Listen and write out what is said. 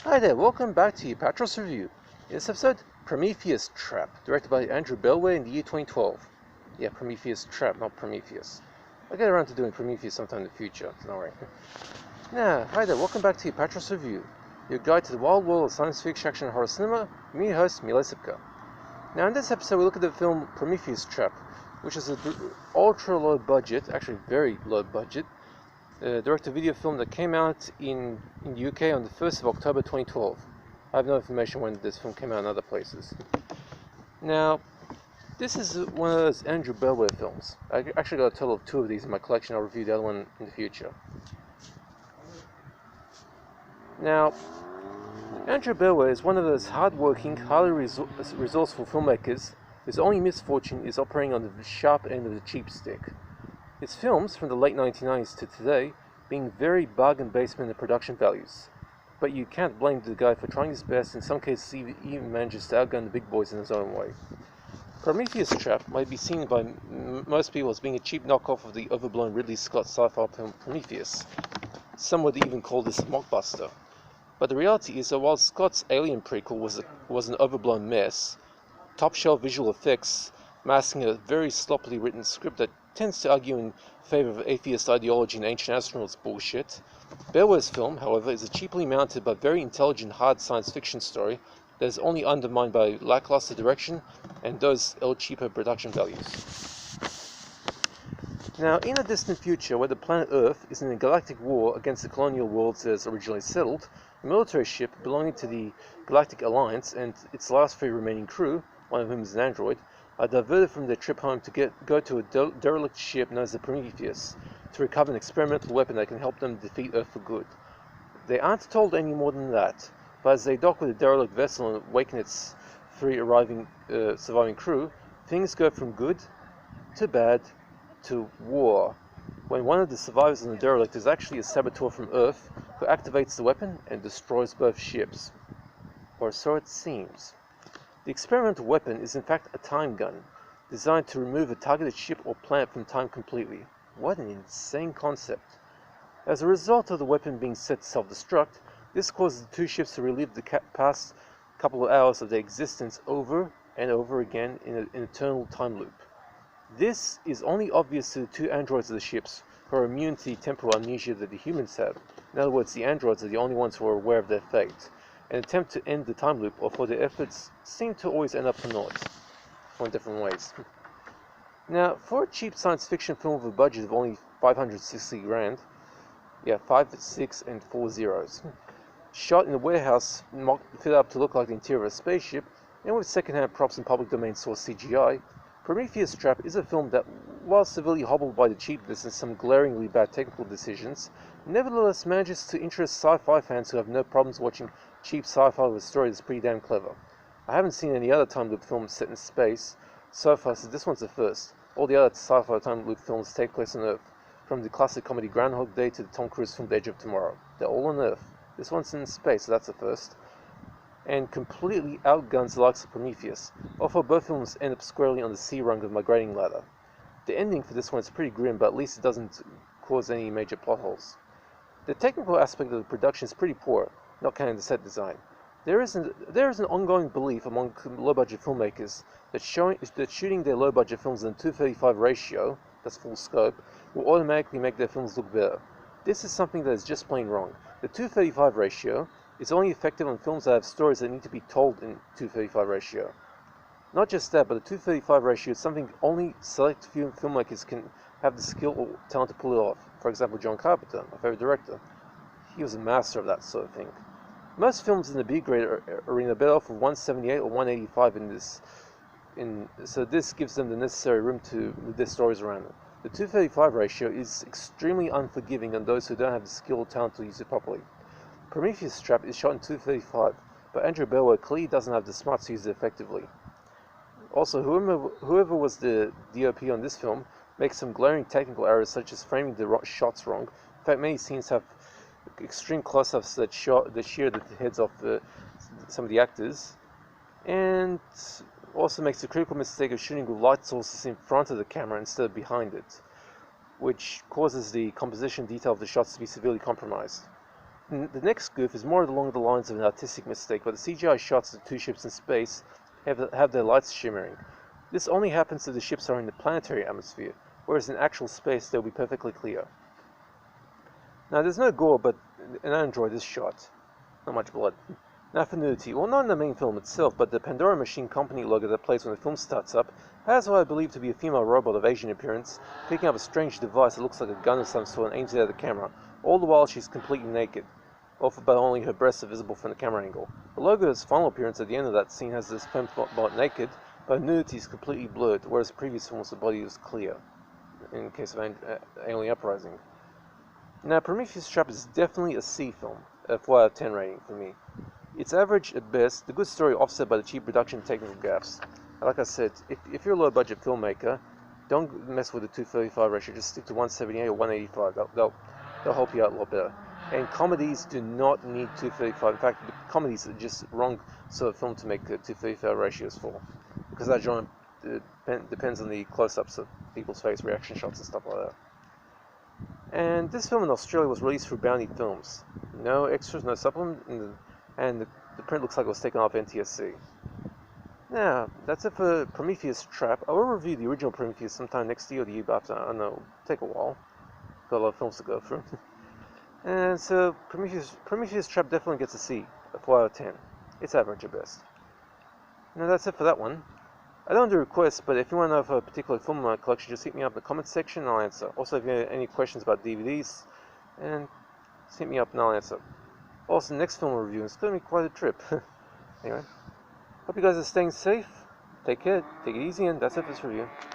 Hi there, welcome back to Apatros Review. In this episode, Prometheus Trap, directed by Andrew Bellware in the year 2012. Yeah, Prometheus Trap, not Prometheus. I'll get around to doing Prometheus sometime in the future, don't worry. Now, hi there, welcome back to Apatros Review, your guide to the wild world of science fiction, action, and horror cinema. Me, your host, Mile Sipka. Now, in this episode, we look at the film Prometheus Trap, which is an ultra low budget, actually very low budget, direct-to-video film that came out in the UK on the 1st of October 2012. I have no information when this film came out in other places. Now, this is one of those Andrew Bellware films. I actually got a total of 2 of these in my collection. I'll review the other one in the future. Now, Andrew Bellware is one of those hard-working, highly resourceful filmmakers whose only misfortune is operating on the sharp end of the cheap stick. His films, from the late 1990s to today, being very bargain basement in the production values. But you can't blame the guy for trying his best. In some cases he even manages to outgun the big boys in his own way. Prometheus Trap might be seen by most people as being a cheap knockoff of the overblown Ridley Scott sci-fi film Prometheus. Some would even call this a mockbuster. But the reality is that while Scott's Alien prequel was an overblown mess, top-shelf visual effects masking a very sloppily written script that tends to argue in favor of atheist ideology and ancient astronauts bullshit, Bellware's film, however, is a cheaply mounted but very intelligent hard science fiction story that is only undermined by lackluster direction and those El Cheapo production values. Now, in a distant future where the planet Earth is in a galactic war against the colonial worlds as originally settled, a military ship belonging to the Galactic Alliance and its last 3 remaining crew, one of whom is an android, are diverted from their trip home to go to a derelict ship known as the Prometheus to recover an experimental weapon that can help them defeat Earth for good. They aren't told any more than that, but as they dock with the derelict vessel and awaken its 3 surviving crew, things go from good to bad to war, when one of the survivors on the derelict is actually a saboteur from Earth who activates the weapon and destroys both ships. Or so it seems. The experimental weapon is in fact a time gun, designed to remove a targeted ship or planet from time completely. What an insane concept. As a result of the weapon being set to self-destruct, this causes the 2 ships to relive the past couple of hours of their existence over and over again in an eternal time loop. This is only obvious to the 2 androids of the ships, who are immune to the temporal amnesia that the humans have. In other words, the androids are the only ones who are aware of their fate, and attempt to end the time loop, although their efforts seem to always end up for naught, or in different ways. Now, for a cheap science fiction film with a budget of only 560 grand, 5, 6, and 4 zeros, shot in a warehouse fit up to look like the interior of a spaceship, and with second-hand props and public domain source CGI, Prometheus Trap is a film that, while severely hobbled by the cheapness and some glaringly bad technical decisions, nevertheless manages to interest sci-fi fans who have no problems watching cheap sci-fi with a story that's pretty damn clever. I haven't seen any other time loop films set in space so far, so this one's the first. All the other sci-fi time loop films take place on Earth, from the classic comedy Groundhog Day to the Tom Cruise film The Edge of Tomorrow. They're all on Earth. This one's in space, so that's the first. And completely outguns the likes of Prometheus, although both films end up squarely on the C rung of my grading ladder. The ending for this one is pretty grim, but at least it doesn't cause any major plot holes. The technical aspect of the production is pretty poor, not counting the set design. There is an ongoing belief among low-budget filmmakers that shooting their low-budget films in a 2:35 ratio, that's full scope, will automatically make their films look better. This is something that is just plain wrong. The 2:35 ratio is only effective on films that have stories that need to be told in 2:35 ratio. Not just that, but the 2:35 ratio is something only select few filmmakers can have the skill or talent to pull it off. For example, John Carpenter, my favorite director. He was a master of that sort of thing. Most films in the B-grade arena are better off with 178 or 185 so this gives them the necessary room to move their stories around it. The 2:35 ratio is extremely unforgiving on those who don't have the skill or talent to use it properly. Prometheus Trap is shot in 2:35, but Andrew Bellware clearly doesn't have the smarts to use it effectively. Also, whoever was the DOP on this film makes some glaring technical errors, such as framing the shots wrong. In fact, many scenes have extreme close-ups that shear the heads off some of the actors, and also makes the critical mistake of shooting with light sources in front of the camera instead of behind it, which causes the composition detail of the shots to be severely compromised. The next goof is more along the lines of an artistic mistake, but the CGI shots of the two ships in space have their lights shimmering. This only happens if the ships are in the planetary atmosphere, whereas in actual space they'll be perfectly clear. Now there's no gore, and I enjoy this shot. Not much blood. Now for nudity, well, not in the main film itself, but the Pandora Machine Company logo that plays when the film starts up has what I believe to be a female robot of Asian appearance, picking up a strange device that looks like a gun of some sort and aims it at the camera. All the while she's completely naked, but only her breasts are visible from the camera angle. The logo's final appearance at the end of that scene has this fembot naked, but nudity is completely blurred, whereas the previous films the body was clear, in case of Alien Uprising. Now Prometheus Trap is definitely a C film, a 4 out of 10 rating for me. It's average at best, the good story offset by the cheap production technical gaps. Like I said, if you're a low budget filmmaker, don't mess with the 2:35 ratio, just stick to 178 or 185, they'll help you out a lot better. And comedies do not need 2:35, in fact, comedies are just wrong sort of film to make 2:35 ratios for, because that genre depends on the close-ups of people's face, reaction shots and stuff like that. And this film in Australia was released through Bounty Films. No extras, no supplement, and the print looks like it was taken off NTSC. Now, that's it for Prometheus Trap. I will review the original Prometheus sometime next year or the year after. I don't know, it'll take a while. Got a lot of films to go through. And so, Prometheus Trap definitely gets a C, a 4 out of 10. It's average at best. Now, that's it for that one. I don't do requests, but if you want to know of a particular film in my collection, just hit me up in the comments section and I'll answer. Also, if you have any questions about DVDs, and just hit me up and I'll answer. Also, the next film review is going to be quite a trip. Anyway, hope you guys are staying safe. Take care, take it easy, and that's it for this review.